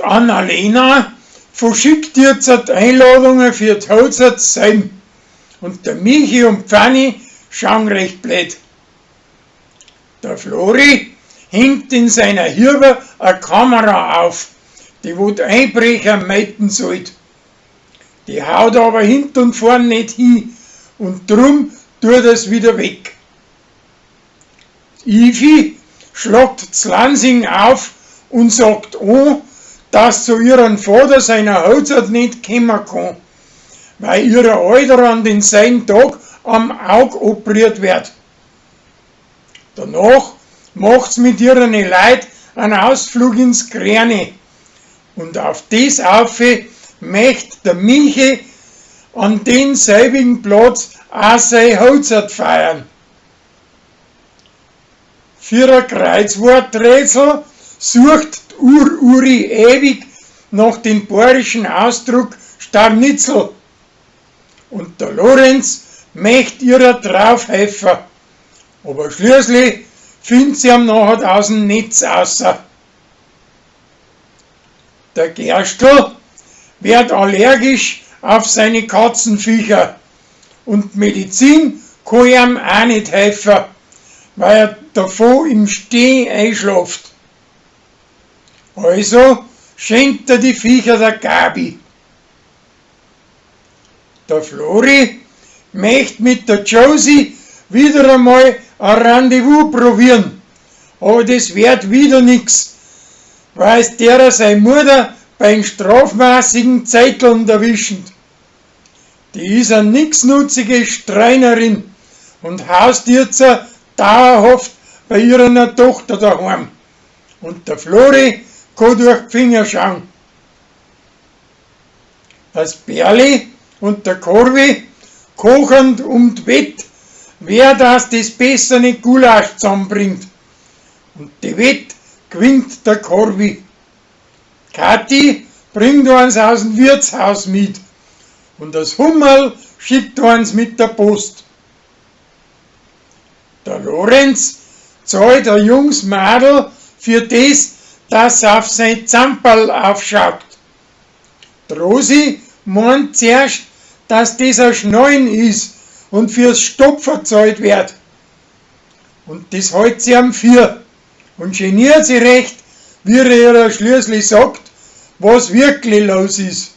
Die Annalena verschickt jetzt die Einladungen für die Hochzeit selber. Und der Michi und Pfanni schauen recht blöd. Der Flori hängt in seiner Hirbe eine Kamera auf, die wo die Einbrecher melden sollte. Die haut aber hinten und vorn nicht hin und drum tut es wieder weg. Ivi schlagt z Lansing auf und sagt an, dass zu ihrem Vater seiner Hochzeit nicht kommen kann, weil ihre Alter an denselben Tag am Auge operiert wird. Danach macht's mit ihren Leuten einen Ausflug ins Grerne und auf das Aufe möchte der Michi an denselbigen Platz auch seine Hochzeit feiern. Für ein Kreuzworträtsel sucht die Uri ewig nach dem bayerischen Ausdruck Starnitzel und der Lorenz möchte ihr drauf helfen, aber schließlich findet sie ihm nachher aus dem Netz außer. Der Gerstl wird allergisch auf seine Katzenviecher und Medizin kann ihm auch nicht helfen, weil er davon im Stehen einschläft. Also schenkt er die Viecher der Gabi. Der Flori möchte mit der Josie wieder einmal ein Rendezvous probieren, aber das wird wieder nix, weil es derer seine Mutter beim strafmäßigen Zeiteln erwischen. Die ist eine nichtsnutzige Streinerin und haust jetzt dauerhaft bei ihrer Tochter daheim. Und der Flori kann durch die Finger schauen. Das Berli und der Korvi kochend um die Wett, wer das bessere Gulasch zusammenbringt. Und die Wett gewinnt der Korvi. Kathi bringt eins aus dem Wirtshaus mit und das Hummerl schickt eins mit der Post. Der Lorenz zahlt ein junges Mädel für das, dass er auf sein Zamperl aufschaut. Die Rosi meint zuerst, dass das ein Schnallen ist und fürs Stopfen gezahlt wird. Und das hält sie am Vier und geniert sie recht, wie er ihr schließlich sagt, was wirklich los ist.